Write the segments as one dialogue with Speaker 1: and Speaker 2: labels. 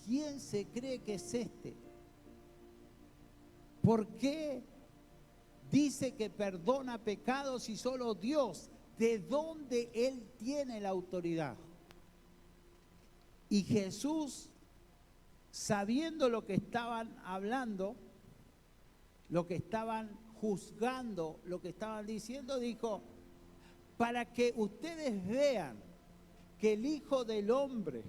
Speaker 1: ¿quién se cree que es este? ¿Por qué dice que perdona pecados y solo Dios? ¿De dónde Él tiene la autoridad? Y Jesús, sabiendo lo que estaban hablando, lo que estaban juzgando, lo que estaban diciendo, dijo: para que ustedes vean que el Hijo del Hombre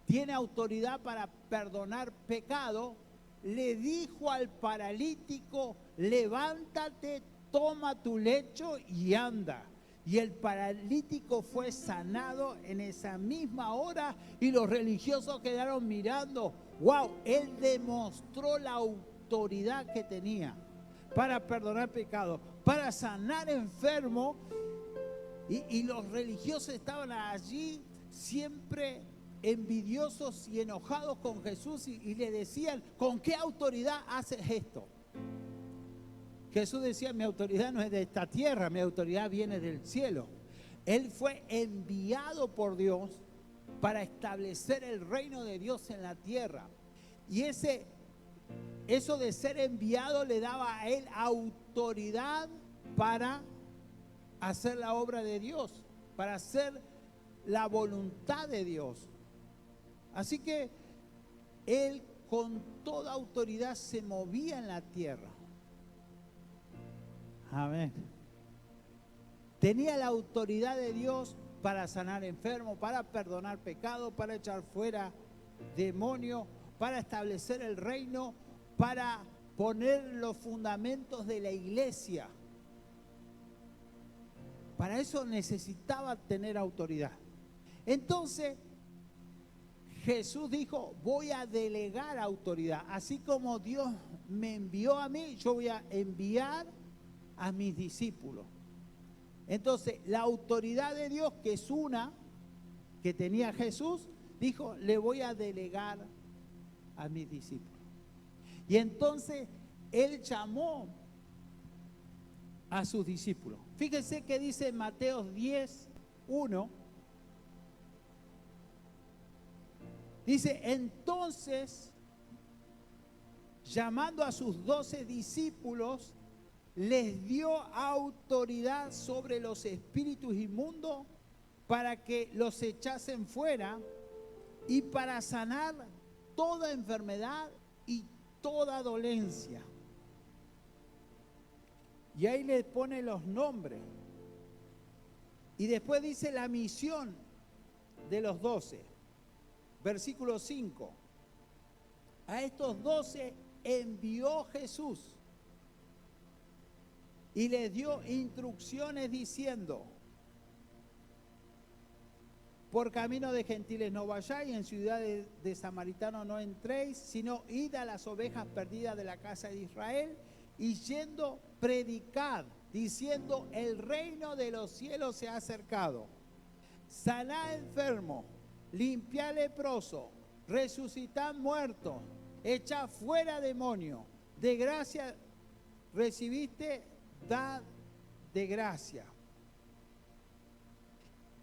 Speaker 1: tiene autoridad para perdonar pecado, le dijo al paralítico: levántate, toma tu lecho y anda. Y el paralítico fue sanado en esa misma hora y los religiosos quedaron mirando. ¡Wow! Él demostró la autoridad que tenía para perdonar pecado, para sanar enfermos. Y los religiosos estaban allí siempre envidiosos y enojados con Jesús y le decían: ¿con qué autoridad haces esto? Jesús decía: mi autoridad no es de esta tierra, mi autoridad viene del cielo. Él fue enviado por Dios para establecer el reino de Dios en la tierra. Y eso de ser enviado le daba a él autoridad para hacer la obra de Dios, para hacer la voluntad de Dios. Así que él con toda autoridad se movía en la tierra. Amén. Tenía la autoridad de Dios para sanar enfermos, para perdonar pecados, para echar fuera demonios, para establecer el reino, para poner los fundamentos de la iglesia. Para eso necesitaba tener autoridad. Entonces Jesús dijo: voy a delegar autoridad. Así como Dios me envió a mí, yo voy a enviar a mis discípulos. Entonces la autoridad de Dios, que es una que tenía Jesús, dijo: le voy a delegar a mis discípulos. Y entonces él llamó a sus discípulos. Fíjense que dice en Mateo 10:1. Dice: entonces, llamando a sus 12 discípulos, les dio autoridad sobre los espíritus inmundos para que los echasen fuera y para sanar toda enfermedad y toda dolencia. Y ahí les pone los nombres. Y después dice la misión de los 12. Versículo 5. A estos 12 envió Jesús y les dio instrucciones diciendo: por camino de gentiles no vayáis, en ciudades de samaritanos no entréis, sino id a las ovejas perdidas de la casa de Israel, y yendo predicad, diciendo: el reino de los cielos se ha acercado. Sanad enfermos, limpiad leprosos, resucitad muertos, echad fuera demonios. De gracia recibiste, dad de gracia.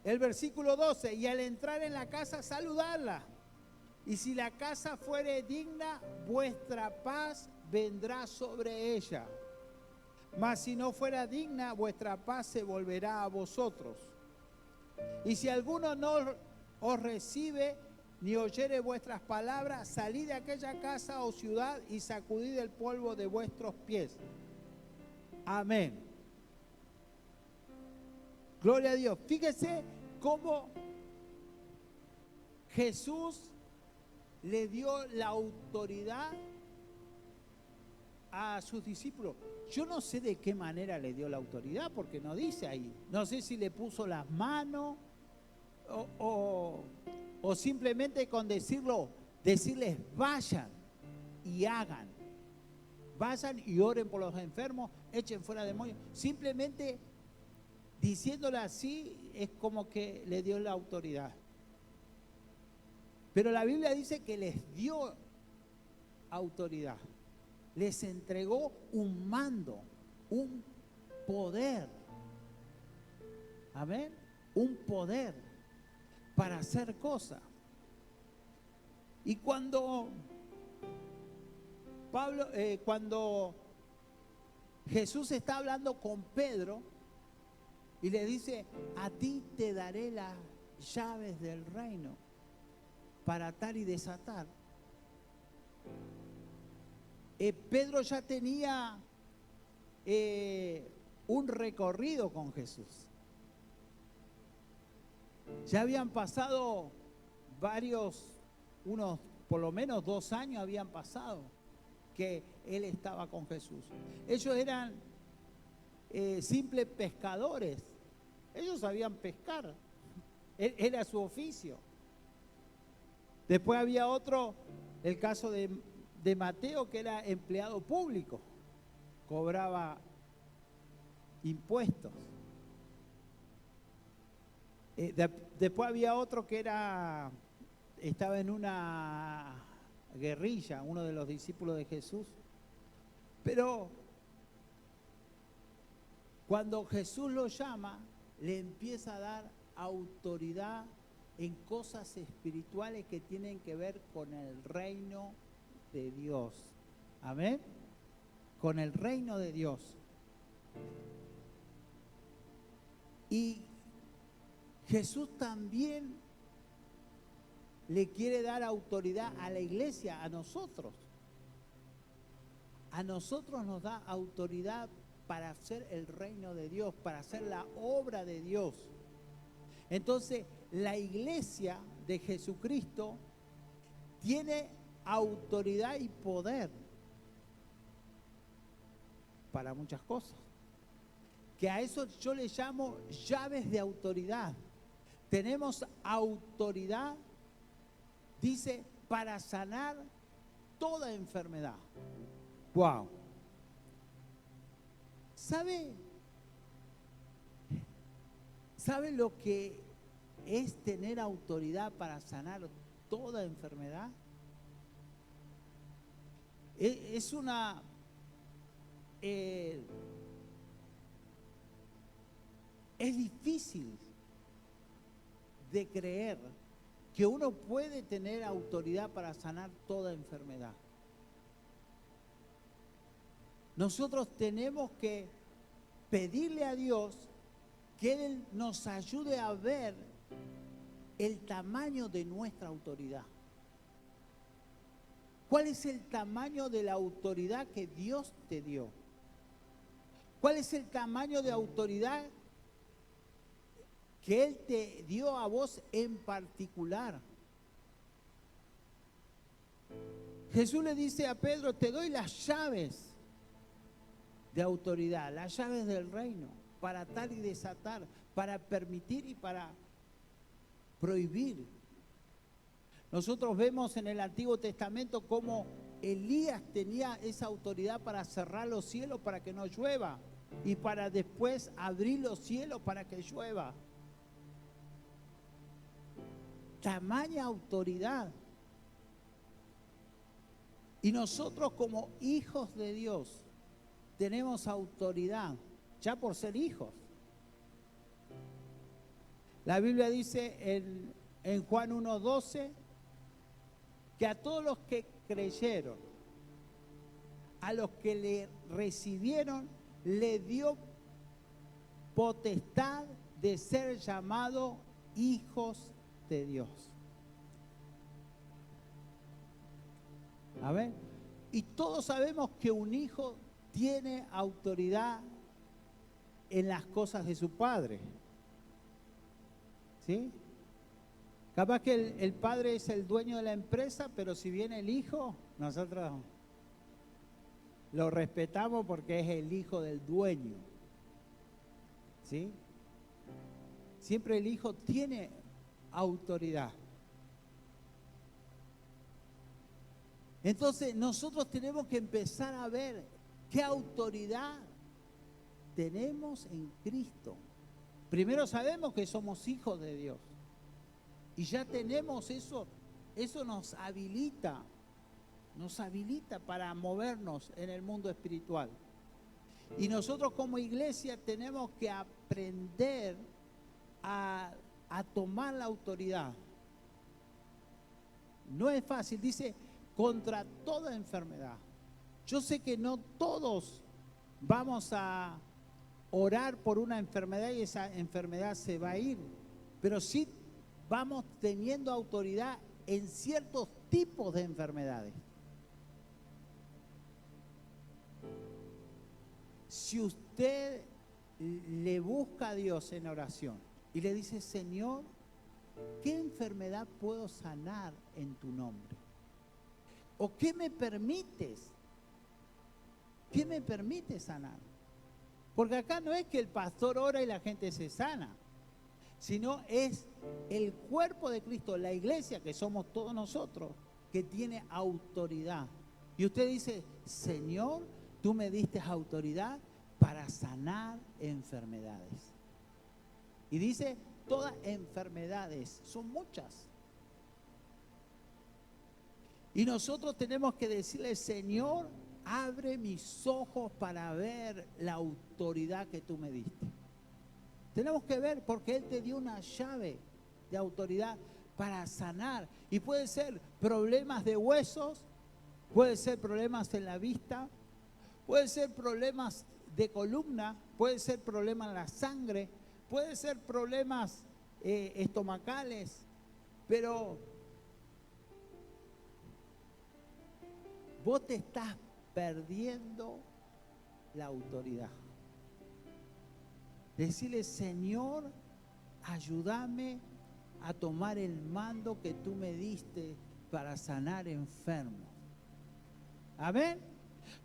Speaker 1: El versículo 12: y al entrar en la casa, saludadla. Y si la casa fuere digna, vuestra paz vendrá sobre ella. Mas si no fuera digna, vuestra paz se volverá a vosotros. Y si alguno no os recibe, ni oyere vuestras palabras, salid de aquella casa o ciudad y sacudid el polvo de vuestros pies. Amén. Gloria a Dios. Fíjese cómo Jesús le dio la autoridad a sus discípulos. Yo no sé de qué manera le dio la autoridad, porque no dice ahí. No sé si le puso las manos o simplemente con decirles vayan y hagan. Vayan y oren por los enfermos, echen fuera demonios. Simplemente diciéndole así es como que le dio la autoridad. Pero la Biblia dice que les dio autoridad. Les entregó un mando, un poder. Amén. Un poder para hacer cosas. Y cuando Jesús está hablando con Pedro y le dice, a ti te daré las llaves del reino para atar y desatar. Pedro ya tenía un recorrido con Jesús. Ya habían pasado por lo menos 2 años habían pasado que él estaba con Jesús. Ellos eran simples pescadores. Ellos sabían pescar. Era su oficio. Después había otro, el caso de Mateo, que era empleado público. Cobraba impuestos. Después había otro que estaba en una guerrilla, uno de los discípulos de Jesús. Pero cuando Jesús lo llama, le empieza a dar autoridad en cosas espirituales que tienen que ver con el reino de Dios. Amén. Con el reino de Dios. Y Jesús también le quiere dar autoridad a la iglesia, a nosotros. A nosotros nos da autoridad para hacer el reino de Dios, para hacer la obra de Dios. Entonces, la iglesia de Jesucristo tiene autoridad y poder para muchas cosas. Que a eso yo le llamo llaves de autoridad. Tenemos autoridad, dice, para sanar toda enfermedad. ¡Wow! ¿Sabe lo que es tener autoridad para sanar toda enfermedad? Es difícil de creer que uno puede tener autoridad para sanar toda enfermedad. Nosotros tenemos que pedirle a Dios que Él nos ayude a ver el tamaño de nuestra autoridad. ¿Cuál es el tamaño de la autoridad que Dios te dio? ¿Cuál es el tamaño de autoridad que Él te dio a vos en particular? Jesús le dice a Pedro, te doy las llaves de autoridad, las llaves del reino, para atar y desatar, para permitir y para prohibir. Nosotros vemos en el Antiguo Testamento cómo Elías tenía esa autoridad para cerrar los cielos para que no llueva y para después abrir los cielos para que llueva. Tamaña autoridad. Y nosotros como hijos de Dios tenemos autoridad ya por ser hijos. La Biblia dice en Juan 1:12 que a todos los que creyeron, a los que le recibieron, le dio potestad de ser llamados hijos de Dios. A ver, y todos sabemos que un hijo tiene autoridad en las cosas de su padre. ¿Sí? Capaz que el padre es el dueño de la empresa, pero si viene el hijo, nosotros lo respetamos porque es el hijo del dueño. ¿Sí? Siempre el hijo tiene autoridad. Entonces nosotros tenemos que empezar a ver qué autoridad tenemos en Cristo. Primero sabemos que somos hijos de Dios. Y ya tenemos eso nos habilita para movernos en el mundo espiritual. Y nosotros como iglesia tenemos que aprender a tomar la autoridad. no es fácil. Dice, contra toda enfermedad. Yo sé que no todos vamos a orar por una enfermedad y esa enfermedad se va a ir, pero sí vamos teniendo autoridad en ciertos tipos de enfermedades. Si usted le busca a Dios en oración y le dice, Señor, ¿qué enfermedad puedo sanar en tu nombre? ¿O qué me permites? ¿Qué me permites sanar? Porque acá no es que el pastor ora y la gente se sana, sino es el cuerpo de Cristo, la iglesia, que somos todos nosotros, que tiene autoridad. Y usted dice, Señor, tú me diste autoridad para sanar enfermedades. Y dice, todas enfermedades, son muchas. Y nosotros tenemos que decirle, Señor, abre mis ojos para ver la autoridad que tú me diste. Tenemos que ver porque Él te dio una llave de autoridad para sanar. Y puede ser problemas de huesos, puede ser problemas en la vista, puede ser problemas de columna, puede ser problemas en la sangre, puede ser problemas estomacales, pero vos te estás perdiendo la autoridad. Decirle, Señor, ayúdame a tomar el mando que tú me diste para sanar enfermos. Amén.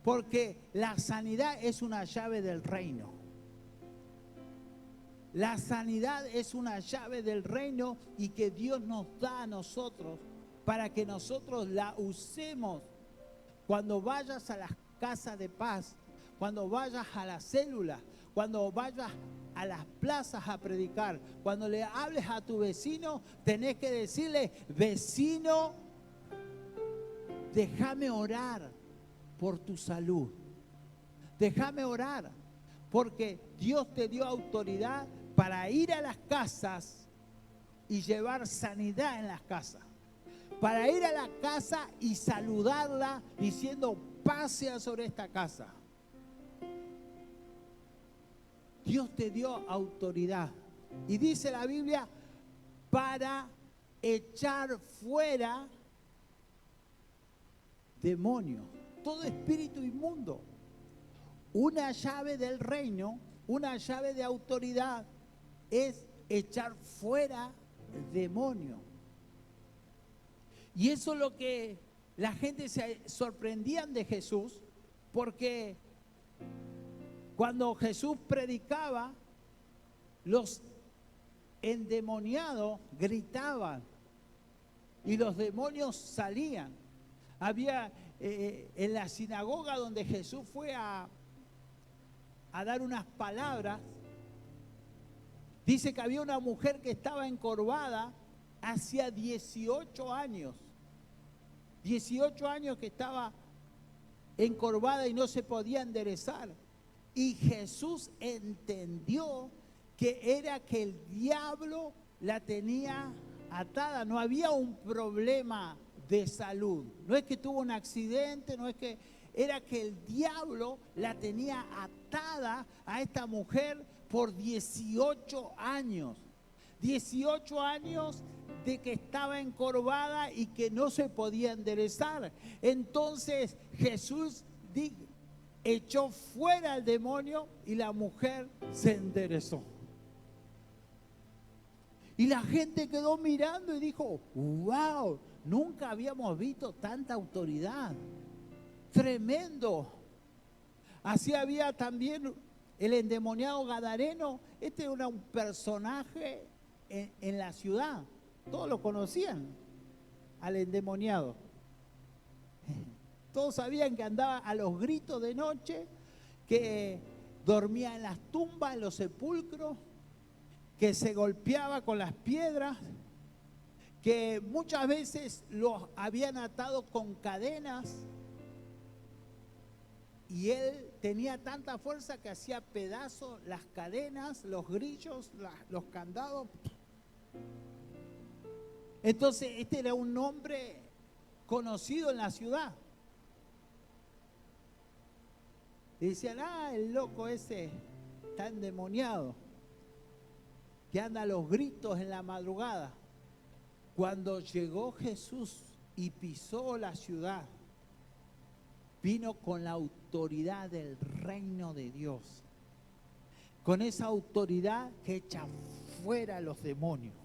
Speaker 1: Porque la sanidad es una llave del reino. La sanidad es una llave del reino y que Dios nos da a nosotros para que nosotros la usemos. Cuando vayas a las casas de paz, cuando vayas a las células, cuando vayas a las plazas a predicar, cuando le hables a tu vecino, tenés que decirle, vecino, déjame orar por tu salud. Déjame orar, porque Dios te dio autoridad para ir a las casas y llevar sanidad en las casas. Para ir a la casa y saludarla diciendo, pase sobre esta casa. Dios te dio autoridad. Y dice la Biblia, para echar fuera demonios, todo espíritu inmundo. Una llave del reino, una llave de autoridad es echar fuera demonios. Y eso es lo que la gente se sorprendían de Jesús, porque cuando Jesús predicaba, los endemoniados gritaban y los demonios salían. Había en la sinagoga donde Jesús fue a dar unas palabras, dice que había una mujer que estaba encorvada hacía 18 años. 18 años que estaba encorvada y no se podía enderezar. Y Jesús entendió que era que el diablo la tenía atada. No había un problema de salud. No es que tuvo un accidente, no es que... Era que el diablo la tenía atada a esta mujer por 18 años. 18 años de que estaba encorvada y que no se podía enderezar. Entonces Jesús echó fuera al demonio y la mujer se enderezó. Y la gente quedó mirando y dijo, wow, nunca habíamos visto tanta autoridad. Tremendo. Así había también el endemoniado gadareno. Este era un personaje en la ciudad. Todos lo conocían, al endemoniado. Todos sabían que andaba a los gritos de noche, que dormía en las tumbas, en los sepulcros, que se golpeaba con las piedras, que muchas veces los habían atado con cadenas y él tenía tanta fuerza que hacía pedazos las cadenas, los grillos, los candados. Entonces este era un hombre conocido en la ciudad. Y decían, el loco ese está endemoniado, que anda a los gritos en la madrugada. Cuando llegó Jesús y pisó la ciudad, vino con la autoridad del reino de Dios, con esa autoridad que echa fuera a los demonios.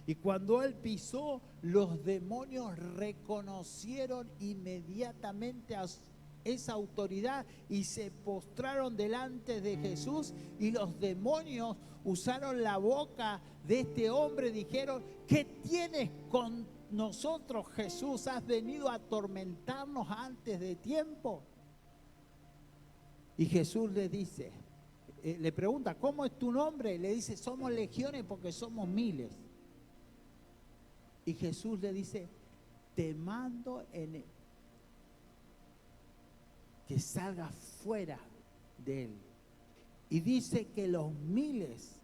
Speaker 1: Y cuando Él pisó, los demonios reconocieron inmediatamente a esa autoridad y se postraron delante de Jesús, y los demonios usaron la boca de este hombre, dijeron: ¿qué tienes con nosotros, Jesús? ¿Has venido a atormentarnos antes de tiempo? Y Jesús le dice, le pregunta, ¿cómo es tu nombre? Le dice, somos legiones porque somos miles. Y Jesús le dice, te mando que salga fuera de él. Y dice que los miles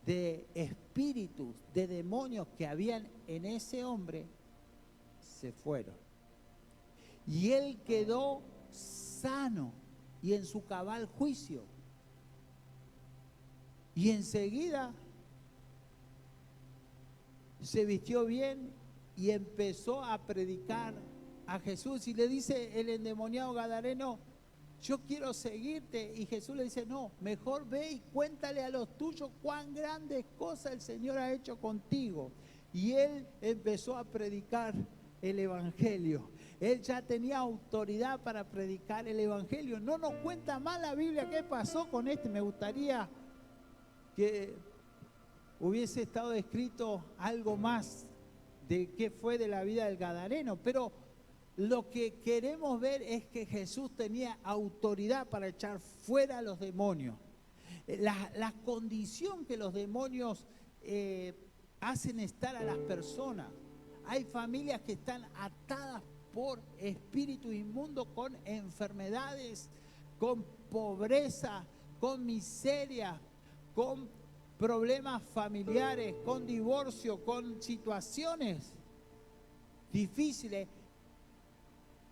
Speaker 1: de espíritus, de demonios que habían en ese hombre, se fueron. Y él quedó sano y en su cabal juicio. Y enseguida se vistió bien y empezó a predicar a Jesús. Y le dice el endemoniado gadareno, yo quiero seguirte. Y Jesús le dice, no, mejor ve y cuéntale a los tuyos cuán grandes cosas el Señor ha hecho contigo. Y él empezó a predicar el evangelio. Él ya tenía autoridad para predicar el evangelio. No nos cuenta más la Biblia qué pasó con este. Me gustaría que hubiese estado escrito algo más de qué fue de la vida del gadareno, pero lo que queremos ver es que Jesús tenía autoridad para echar fuera a los demonios. La condición que los demonios hacen estar a las personas. Hay familias que están atadas por espíritus inmundos, con enfermedades, con pobreza, con miseria, con problemas familiares, con divorcio, con situaciones difíciles.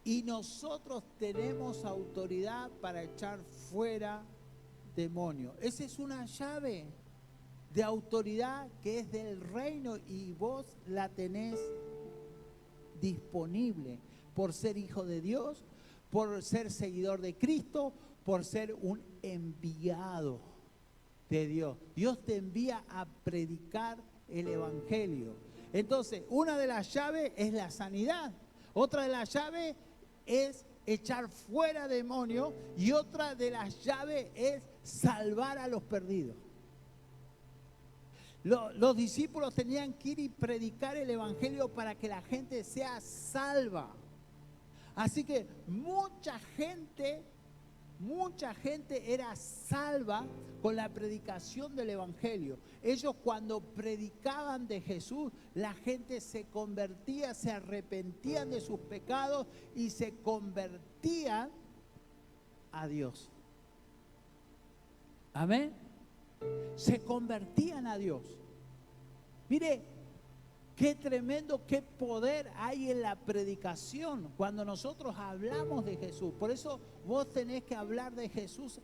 Speaker 1: Y nosotros tenemos autoridad para echar fuera demonios. Esa es una llave de autoridad que es del reino y vos la tenés disponible por ser hijo de Dios, por ser seguidor de Cristo, por ser un enviado de Dios. Dios te envía a predicar el evangelio. Entonces, una de las llaves es la sanidad. Otra de las llaves es echar fuera demonios. Y otra de las llaves es salvar a los perdidos. Los discípulos tenían que ir y predicar el evangelio para que la gente sea salva. Así que mucha gente era salva con la predicación del evangelio. Ellos, cuando predicaban de Jesús, la gente se convertía, se arrepentían de sus pecados y se convertían a Dios. Amén. Se convertían a Dios. Mire, qué tremendo, qué poder hay en la predicación cuando nosotros hablamos de Jesús. Por eso vos tenés que hablar de Jesús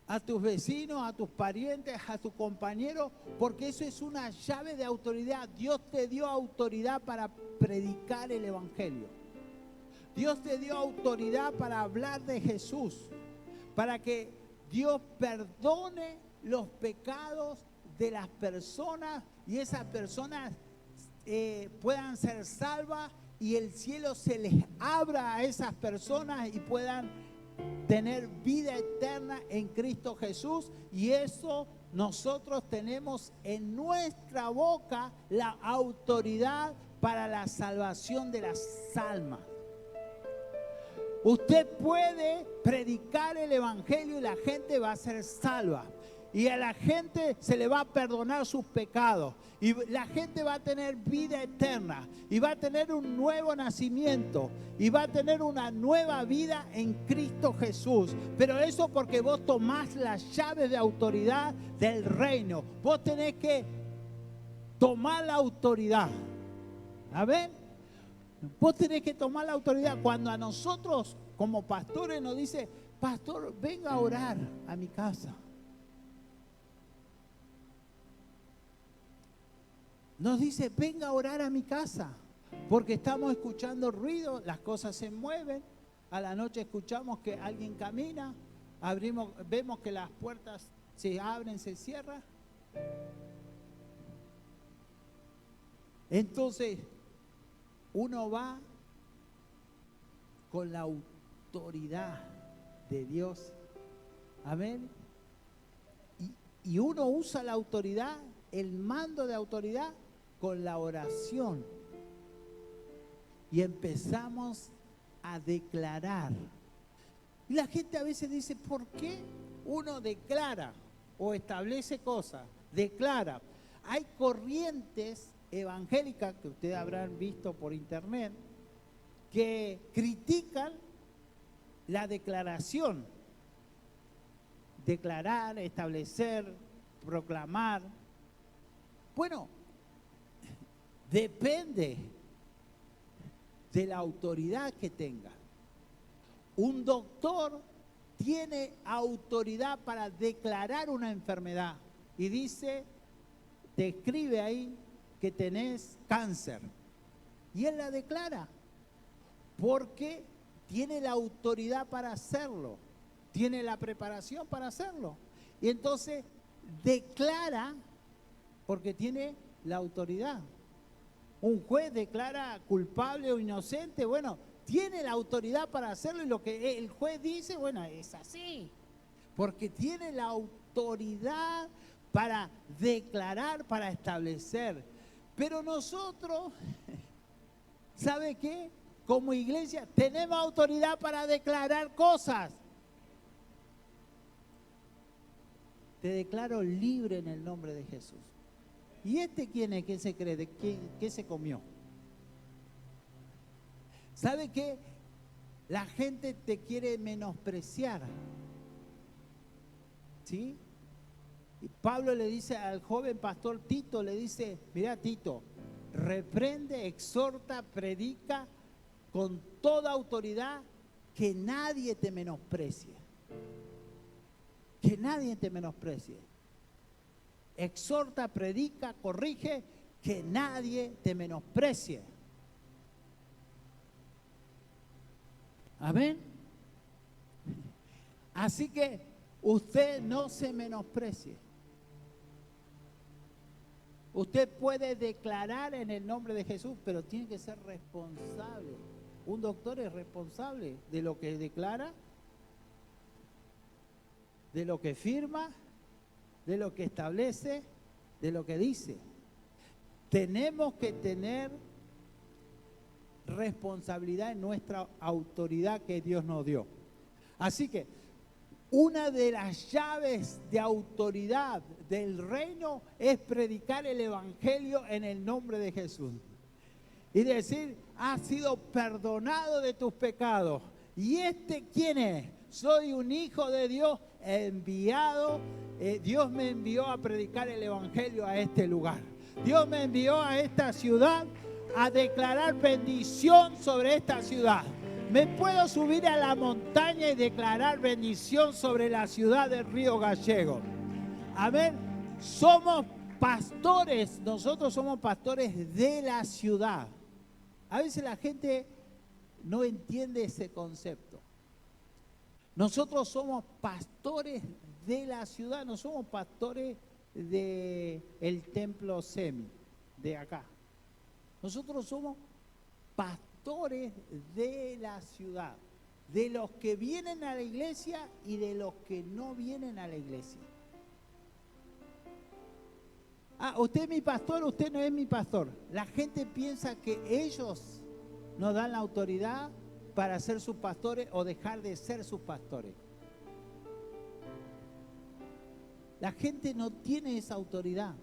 Speaker 1: a tus vecinos, a tus parientes, a tus compañeros, porque eso es una llave de autoridad. Dios te dio autoridad para predicar el evangelio. Dios te dio autoridad para hablar de Jesús, para que Dios perdone los pecados de las personas y esas personas puedan ser salvas y el cielo se les abra a esas personas y puedan tener vida eterna en Cristo Jesús. Y eso nosotros tenemos en nuestra boca la autoridad para la salvación de las almas. Usted puede predicar el evangelio y la gente va a ser salva. Y a la gente se le va a perdonar sus pecados. Y la gente va a tener vida eterna. Y va a tener un nuevo nacimiento. Y va a tener una nueva vida en Cristo Jesús. Pero eso porque vos tomás las llaves de autoridad del reino. Vos tenés que tomar la autoridad. ¿Amén? Vos tenés que tomar la autoridad. Cuando a nosotros como pastores nos dice, pastor, venga a orar a mi casa. Nos dice, venga a orar a mi casa, porque estamos escuchando ruido, las cosas se mueven, a la noche escuchamos que alguien camina, vemos que las puertas se abren, se cierran. Entonces, uno va con la autoridad de Dios. Amén. Y uno usa la autoridad, el mando de autoridad, con la oración. Y empezamos a declarar. Y la gente a veces dice, ¿por qué uno declara o establece cosas? Declara. Hay corrientes evangélicas que ustedes habrán visto por internet que critican la declaración. Declarar, establecer, proclamar. Bueno, depende de la autoridad que tenga. Un doctor tiene autoridad para declarar una enfermedad y dice, te escribe ahí que tenés cáncer. Y él la declara porque tiene la autoridad para hacerlo, tiene la preparación para hacerlo. Y entonces declara porque tiene la autoridad. Un juez declara culpable o inocente, bueno, tiene la autoridad para hacerlo y lo que el juez dice, bueno, es así. Porque tiene la autoridad para declarar, para establecer. Pero nosotros, ¿sabe qué? Como iglesia tenemos autoridad para declarar cosas. Te declaro libre en el nombre de Jesús. ¿Y este quién es? ¿Qué se cree? ¿De qué se comió? ¿Sabe qué? La gente te quiere menospreciar. ¿Sí? Y Pablo le dice al joven pastor Tito, le dice, mira Tito, reprende, exhorta, predica con toda autoridad, que nadie te menosprecie. Que nadie te menosprecie. Exhorta, predica, corrige, que nadie te menosprecie. Amén. Así que usted no se menosprecie. Usted puede declarar en el nombre de Jesús, pero tiene que ser responsable. Un doctor es responsable de lo que declara, de lo que firma, de lo que establece, de lo que dice. Tenemos que tener responsabilidad en nuestra autoridad que Dios nos dio. Así que una de las llaves de autoridad del reino es predicar el evangelio en el nombre de Jesús. Y decir, has sido perdonado de tus pecados. ¿Y este quién es? Soy un hijo de Dios enviado. Dios me envió a predicar el evangelio a este lugar. Dios me envió a esta ciudad a declarar bendición sobre esta ciudad. Me puedo subir a la montaña y declarar bendición sobre la ciudad de Río Gallego. Amén. Somos pastores, nosotros somos pastores de la ciudad. A veces la gente no entiende ese concepto. Nosotros somos pastores de la ciudad, no somos pastores del templo Semi, de acá. Nosotros somos pastores de la ciudad, de los que vienen a la iglesia y de los que no vienen a la iglesia. Ah, usted es mi pastor, usted no es mi pastor. La gente piensa que ellos nos dan la autoridad para ser sus pastores o dejar de ser sus pastores. La gente no tiene esa autoridad.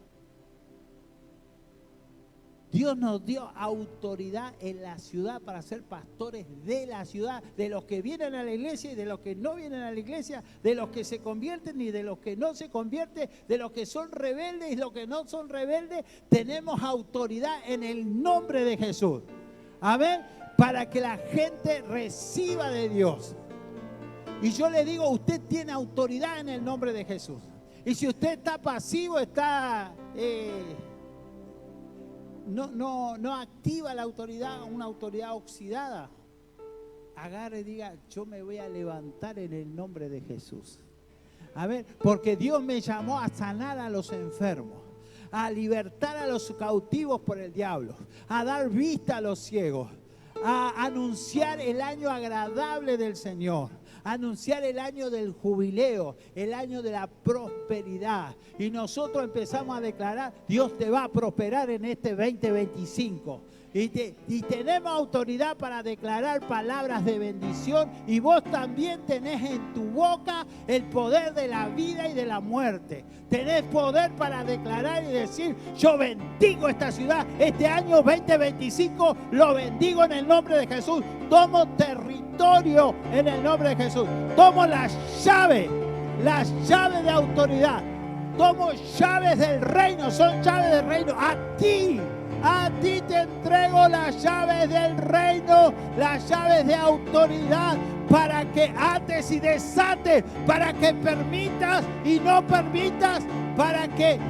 Speaker 1: Dios nos dio autoridad en la ciudad para ser pastores de la ciudad, de los que vienen a la iglesia y de los que no vienen a la iglesia, de los que se convierten y de los que no se convierten, de los que son rebeldes y los que no son rebeldes. Tenemos autoridad en el nombre de Jesús. Amén. Para que la gente reciba de Dios. Y yo le digo, usted tiene autoridad en el nombre de Jesús. Y si usted está pasivo, está no activa la autoridad, una autoridad oxidada, agarre y diga, yo me voy a levantar en el nombre de Jesús. A ver, porque Dios me llamó a sanar a los enfermos, a libertar a los cautivos por el diablo, a dar vista a los ciegos, a anunciar el año agradable del Señor, a anunciar el año del jubileo, el año de la prosperidad. Y nosotros empezamos a declarar, Dios te va a prosperar en este 2025. Y tenemos autoridad para declarar palabras de bendición, y vos también tenés en tu boca el poder de la vida y de la muerte. Tenés poder para declarar y decir, yo bendigo esta ciudad, este año 2025 lo bendigo en el nombre de Jesús. Tomo territorio en el nombre de Jesús. Tomo las llaves de autoridad. Tomo llaves del reino, son llaves del reino. A ti te entrego las llaves del reino, las llaves de autoridad, para que ates y desates, para que permitas y no permitas, para que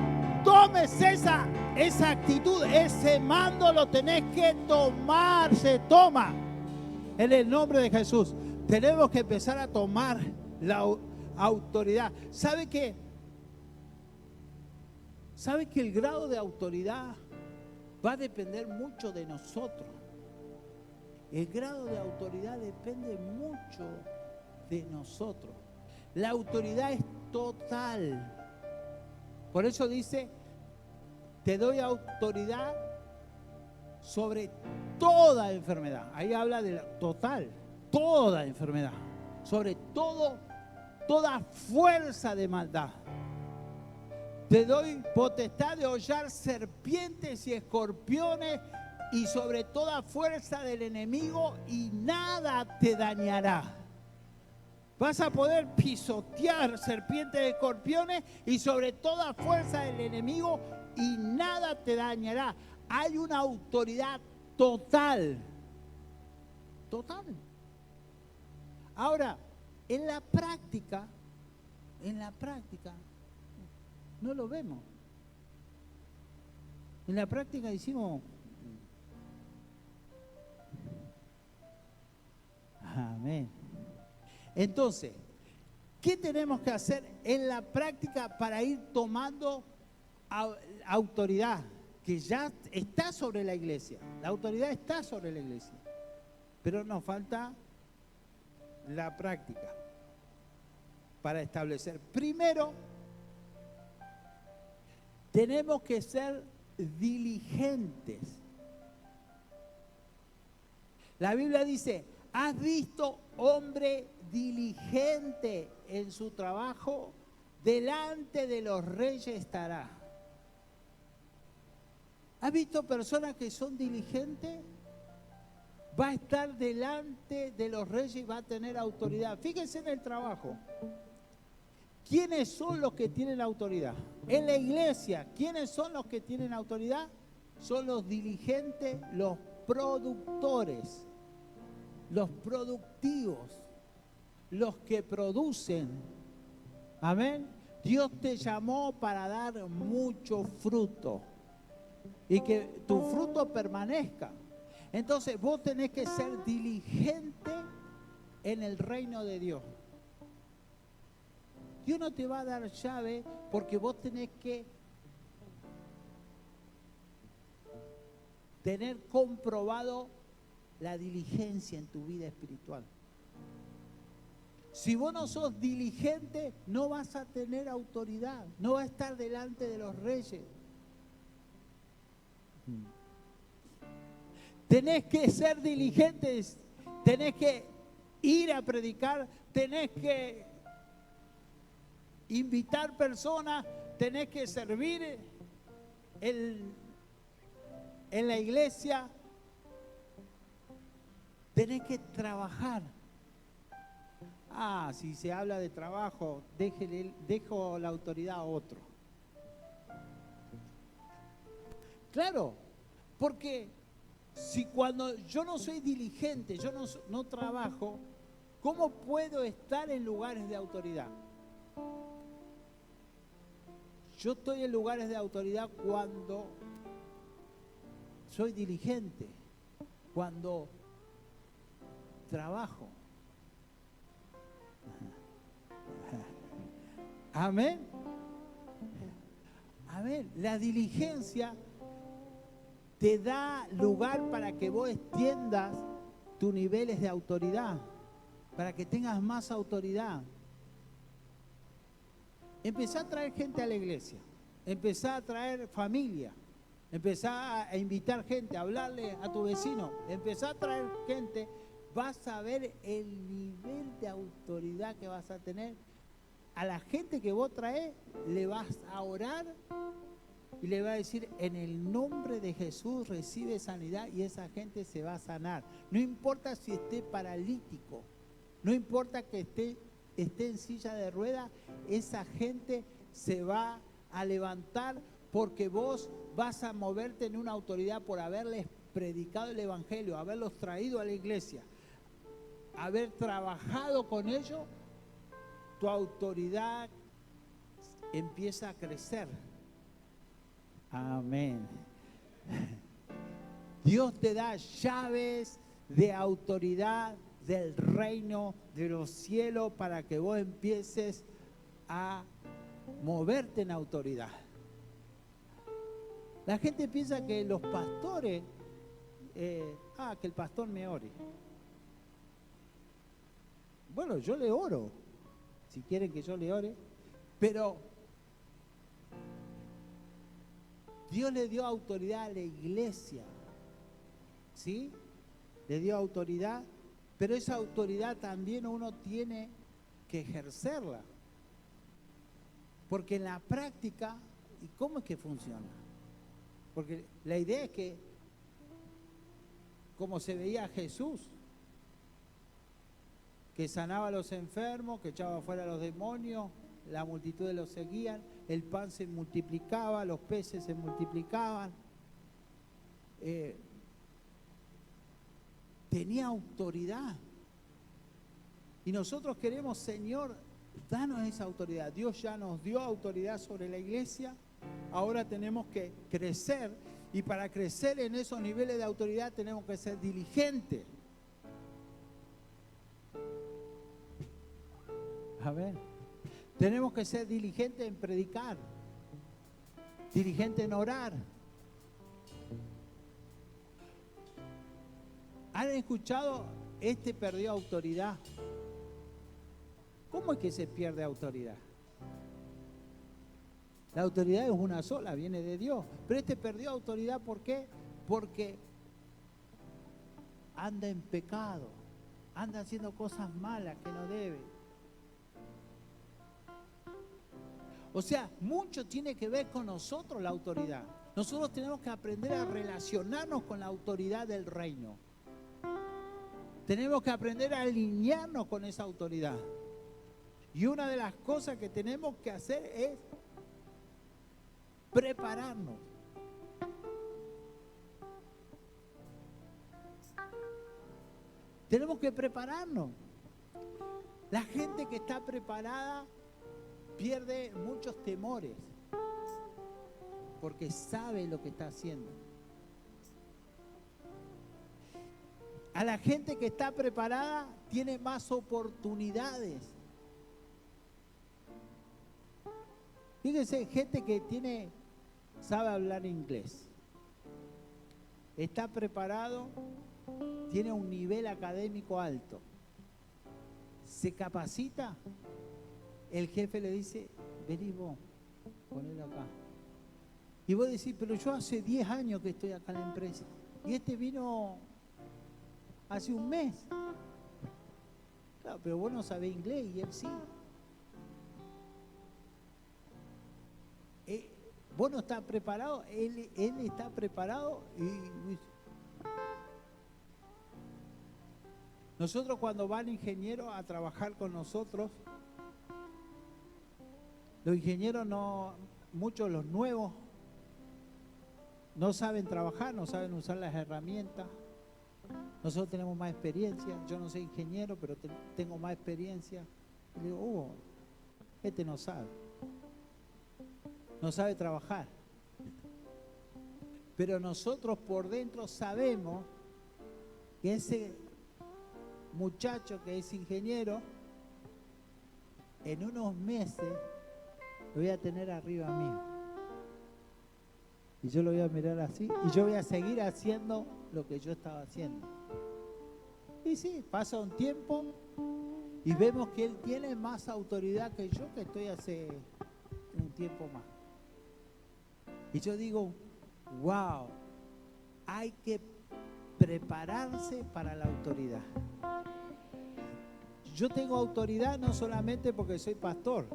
Speaker 1: tomes esa actitud, ese mando lo tenés que tomar, se toma en el nombre de Jesús. Tenemos que empezar a tomar la autoridad. ¿Sabe qué? ¿Sabe que el grado de autoridad va a depender mucho de nosotros? El grado de autoridad depende mucho de nosotros. La autoridad es total. Por eso dice, te doy autoridad sobre toda enfermedad. Ahí habla de la total, toda enfermedad. Sobre toda fuerza de maldad. Te doy potestad de hollar serpientes y escorpiones y sobre toda fuerza del enemigo, y nada te dañará. Vas a poder pisotear serpientes y escorpiones y sobre toda fuerza del enemigo, y nada te dañará. Hay una autoridad total. Total. Ahora, en la práctica, no lo vemos. En la práctica decimos, amén. Entonces, ¿qué tenemos que hacer en la práctica para ir tomando autoridad? Que ya está sobre la iglesia. La autoridad está sobre la iglesia. Pero nos falta la práctica para establecer. Primero, tenemos que ser diligentes. La Biblia dice, ¿has visto hombre diligente en su trabajo? Delante de los reyes estará. ¿Has visto personas que son diligentes? Va a estar delante de los reyes y va a tener autoridad. Fíjense en el trabajo. ¿Quiénes son los que tienen autoridad? En la iglesia, ¿quiénes son los que tienen autoridad? Son los diligentes, los productores, los productivos, los que producen. Amén. Dios te llamó para dar mucho fruto y que tu fruto permanezca. Entonces vos tenés que ser diligente en el reino de Dios. Dios no te va a dar llave porque vos tenés que tener comprobado la diligencia en tu vida espiritual. Si vos no sos diligente, no vas a tener autoridad, no vas a estar delante de los reyes. Tenés que ser diligentes, tenés que ir a predicar, tenés que invitar personas, tenés que servir en la iglesia, tenés que trabajar. Si se habla de trabajo, dejo la autoridad a otro. Claro, porque Si cuando yo no soy diligente, yo no trabajo, ¿cómo puedo estar en lugares de autoridad? Yo estoy en lugares de autoridad cuando soy diligente, cuando trabajo. Amén. Amén. La diligencia te da lugar para que vos extiendas tus niveles de autoridad, para que tengas más autoridad. Empezá a traer gente a la iglesia, empezá a traer familia, empezá a invitar gente, a hablarle a tu vecino, empezá a traer gente, vas a ver el nivel de autoridad que vas a tener. A la gente que vos traes le vas a orar y le vas a decir, en el nombre de Jesús recibe sanidad, y esa gente se va a sanar. No importa si esté paralítico, no importa que esté en silla de ruedas, esa gente se va a levantar porque vos vas a moverte en una autoridad por haberles predicado el evangelio, haberlos traído a la iglesia, haber trabajado con ellos. Tu autoridad empieza a crecer. Amén. Dios te da llaves de autoridad del reino de los cielos para que vos empieces a moverte en autoridad. La gente piensa que los pastores, que el pastor me ore. Bueno, yo le oro, si quieren que yo le ore, pero Dios le dio autoridad a la iglesia, ¿sí? Le dio autoridad, pero esa autoridad también uno tiene que ejercerla. Porque en la práctica, ¿y cómo es que funciona? Porque la idea es que, como se veía a Jesús, que sanaba a los enfermos, que echaba fuera a los demonios, la multitud los seguían, el pan se multiplicaba, los peces se multiplicaban. Tenía autoridad. Y nosotros queremos, Señor, danos esa autoridad. Dios ya nos dio autoridad sobre la iglesia. Ahora tenemos que crecer. Y para crecer en esos niveles de autoridad tenemos que ser diligentes. A ver. Tenemos que ser diligentes en predicar. Diligentes en orar. ¿Han escuchado? Este perdió autoridad. ¿Cómo es que se pierde autoridad? La autoridad es una sola, viene de Dios. Pero este perdió autoridad, ¿por qué? Porque anda en pecado, anda haciendo cosas malas que no debe. O sea, mucho tiene que ver con nosotros la autoridad. Nosotros tenemos que aprender a relacionarnos con la autoridad del reino. Tenemos que aprender a alinearnos con esa autoridad. Y una de las cosas que tenemos que hacer es prepararnos. Tenemos que prepararnos. La gente que está preparada pierde muchos temores porque sabe lo que está haciendo. A la gente que está preparada tiene más oportunidades. Fíjense, gente que sabe hablar inglés, está preparado, tiene un nivel académico alto, se capacita, el jefe le dice, vení vos, ponelo acá. Y vos decís, pero yo hace 10 años que estoy acá en la empresa, y este vino hace un mes. Claro, pero vos no sabés inglés y él sí. Vos no estás preparado, él está preparado. Nosotros cuando van ingenieros a trabajar con nosotros, los ingenieros no, muchos los nuevos, no saben trabajar, no saben usar las herramientas. Nosotros tenemos más experiencia. Yo no soy ingeniero, pero tengo más experiencia. Y le digo, este no sabe trabajar. Pero nosotros por dentro sabemos que ese muchacho que es ingeniero, en unos meses lo voy a tener arriba mío. Y yo lo voy a mirar así y yo voy a seguir haciendo lo que yo estaba haciendo. Y sí, pasa un tiempo y vemos que él tiene más autoridad que yo, que estoy hace un tiempo más. Y yo digo, wow, hay que prepararse para la autoridad. Yo tengo autoridad no solamente porque soy pastor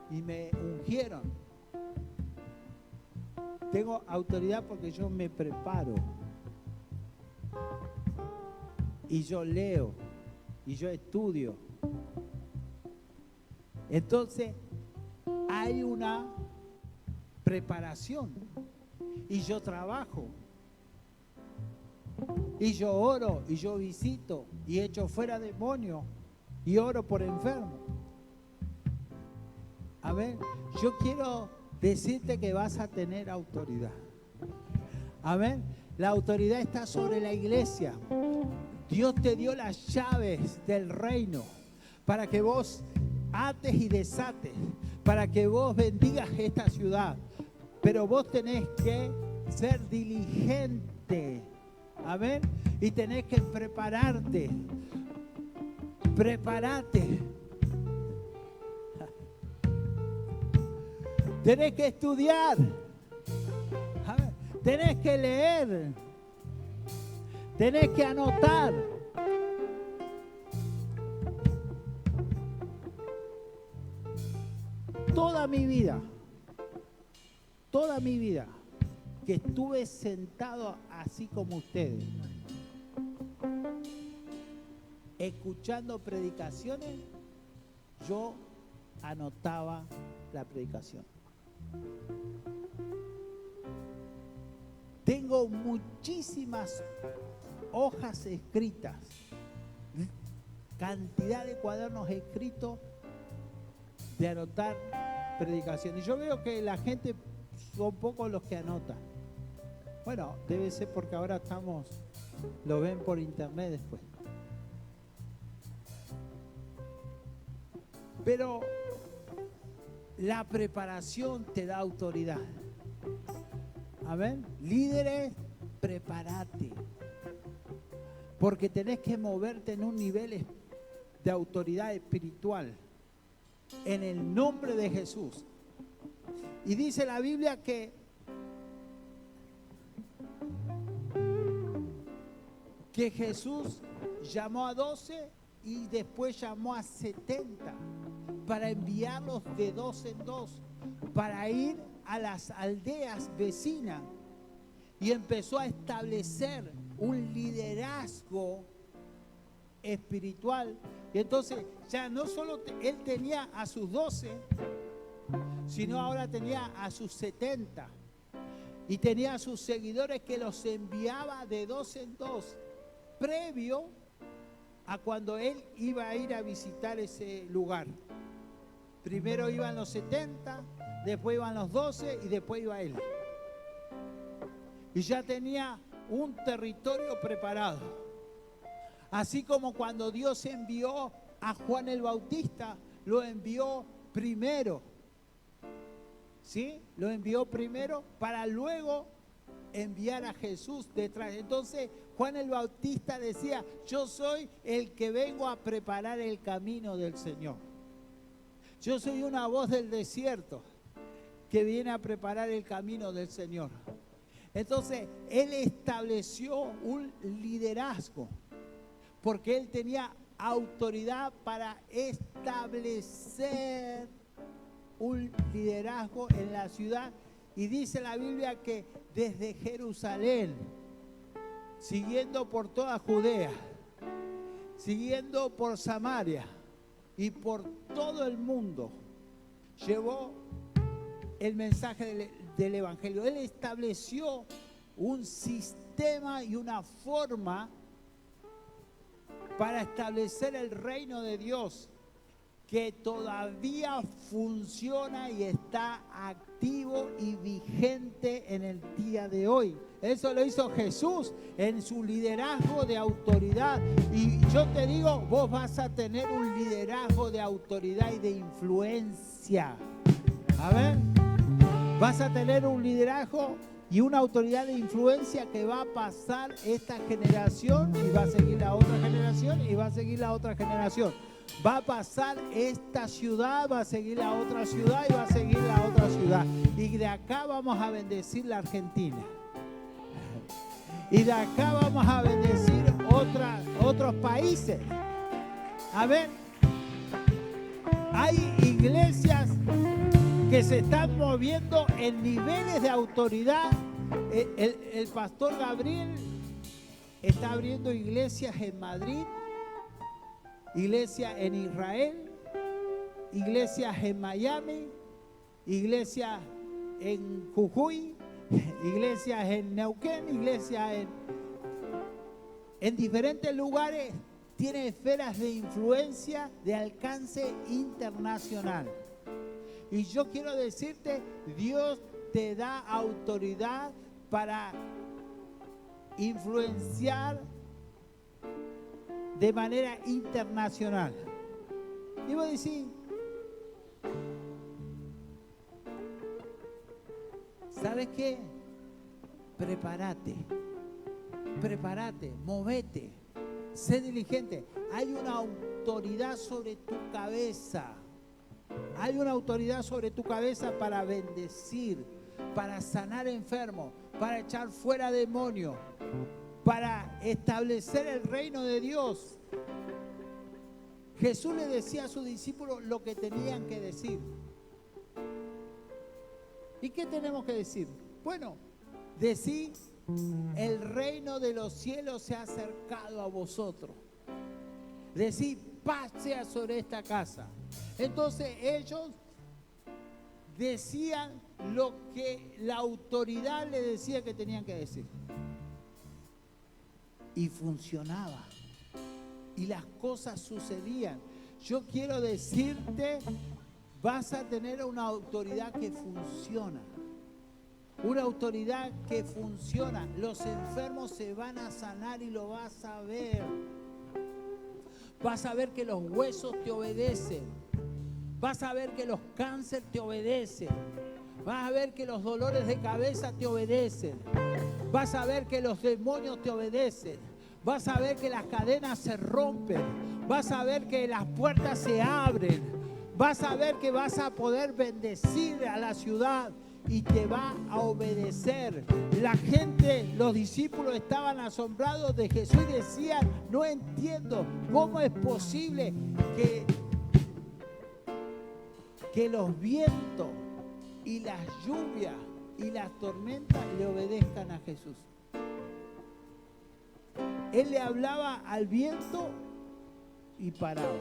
Speaker 1: y me ungieron. Tengo autoridad porque yo me preparo. Y yo leo. Y yo estudio. Entonces, hay una preparación. Y yo trabajo. Y yo oro. Y yo visito. Y echo fuera demonios. Y oro por enfermos. Amén. Yo quiero decirte que vas a tener autoridad. Amén. La autoridad está sobre la iglesia. Dios te dio las llaves del reino para que vos ates y desates, para que vos bendigas esta ciudad. Pero vos tenés que ser diligente. Amén. Y tenés que prepararte. Prepárate. Tenés que estudiar. Tenés que leer. Tenés que anotar. Toda mi vida que estuve sentado así como ustedes, escuchando predicaciones, yo anotaba la predicación. Tengo muchísimas hojas escritas, cantidad de cuadernos escritos de anotar predicaciones. Y yo veo que la gente son pocos los que anotan. Bueno, debe ser porque ahora lo ven por internet después. Pero la preparación te da autoridad. Amén. Líderes, prepárate. Porque tenés que moverte en un nivel de autoridad espiritual. En el nombre de Jesús. Y dice la Biblia que Jesús llamó a 12 y después llamó a 70 para enviarlos de 2 en 2 para ir a las aldeas vecinas, y empezó a establecer un liderazgo espiritual. Y entonces ya no solo él tenía a sus 12, sino ahora tenía a sus 70 y tenía a sus seguidores que los enviaba de 2 en 2 previo a cuando él iba a ir a visitar ese lugar. Primero iban los 70, después iban los 12 y después iba él. Y ya tenía un territorio preparado. Así como cuando Dios envió a Juan el Bautista, lo envió primero. ¿Sí? Lo envió primero para luego enviar a Jesús detrás. Entonces Juan el Bautista decía: yo soy el que vengo a preparar el camino del Señor. Yo soy una voz del desierto que viene a preparar el camino del Señor. Entonces él estableció un liderazgo porque él tenía autoridad para establecer un liderazgo en la ciudad. Y dice la Biblia que desde Jerusalén, siguiendo por toda Judea, siguiendo por Samaria y por todo el mundo, llevó el mensaje del Evangelio. Él estableció un sistema y una forma para establecer el reino de Dios que todavía funciona y está activo y vigente en el día de hoy. Eso lo hizo Jesús en su liderazgo de autoridad. Y yo te digo, vos vas a tener un liderazgo de autoridad y de influencia. A ver, vas a tener un liderazgo y una autoridad de influencia que va a pasar esta generación y va a seguir la otra generación y va a seguir la otra generación. Va a pasar esta ciudad, va a seguir la otra ciudad y va a seguir la otra ciudad. Y de acá vamos a bendecir la Argentina. Y de acá vamos a bendecir otros países. A ver, hay iglesias que se están moviendo en niveles de autoridad. El pastor Gabriel está abriendo iglesias en Madrid, iglesias en Israel, iglesias en Miami, iglesias en Jujuy, iglesias en Neuquén, iglesias en diferentes lugares. Tiene esferas de influencia de alcance internacional. Y yo quiero decirte, Dios te da autoridad para influenciar de manera internacional. Y vos decís, ¿sabes qué? Prepárate, movete, sé diligente. Hay una autoridad sobre tu cabeza. Hay una autoridad sobre tu cabeza para bendecir, para sanar enfermos, para echar fuera demonios, para establecer el reino de Dios. Jesús le decía a sus discípulos lo que tenían que decir. ¿Y qué tenemos que decir? Bueno, decir, el reino de los cielos se ha acercado a vosotros. Decir, paz sea sobre esta casa. Entonces ellos decían lo que la autoridad les decía que tenían que decir. Y funcionaba. Y las cosas sucedían. Yo quiero decirte, vas a tener una autoridad que funciona. Una autoridad que funciona. Los enfermos se van a sanar y lo vas a ver. Vas a ver que los huesos te obedecen. Vas a ver que los cánceres te obedecen. Vas a ver que los dolores de cabeza te obedecen. Vas a ver que los demonios te obedecen. Vas a ver que las cadenas se rompen. Vas a ver que las puertas se abren. Vas a ver que vas a poder bendecir a la ciudad y te va a obedecer. La gente, los discípulos estaban asombrados de Jesús y decían, no entiendo cómo es posible que los vientos y las lluvias y las tormentas le obedezcan a Jesús. Él le hablaba al viento y paraba.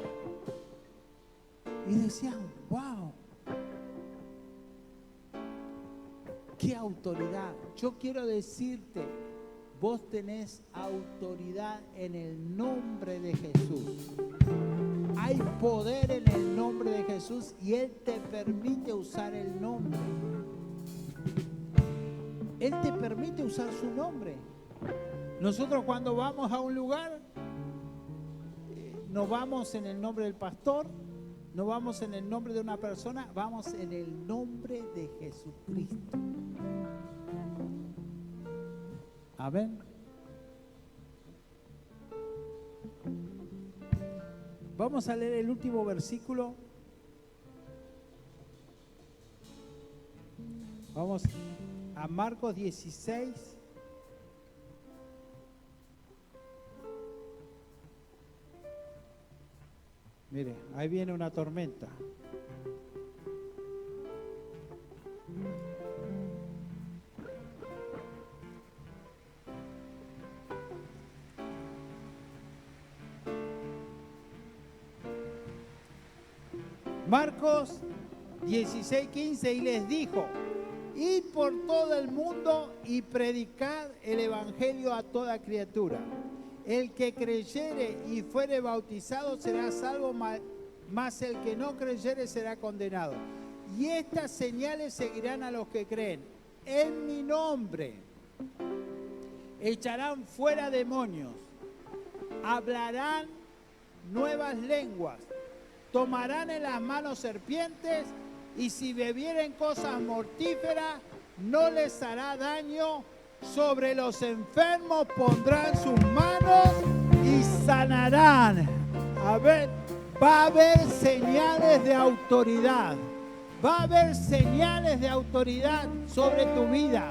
Speaker 1: Y decían, wow, qué autoridad. Yo quiero decirte, vos tenés autoridad en el nombre de Jesús. Hay poder en el nombre de Jesús y Él te permite usar el nombre. Él te permite usar su nombre. Nosotros cuando vamos a un lugar, no vamos en el nombre del pastor, no vamos en el nombre de una persona, vamos en el nombre de Jesucristo. Amén. Vamos a leer el último versículo. Vamos a Marcos 16. Mire, ahí viene una tormenta. Marcos 16:15, y les dijo, id por todo el mundo y predicad el evangelio a toda criatura. El que creyere y fuere bautizado será salvo, mas el que no creyere será condenado. Y estas señales seguirán a los que creen. En mi nombre echarán fuera demonios, hablarán nuevas lenguas, tomarán en las manos serpientes, y si bebieren cosas mortíferas no les hará daño. Sobre los enfermos pondrán sus manos y sanarán. A ver, va a haber señales de autoridad. Va a haber señales de autoridad sobre tu vida.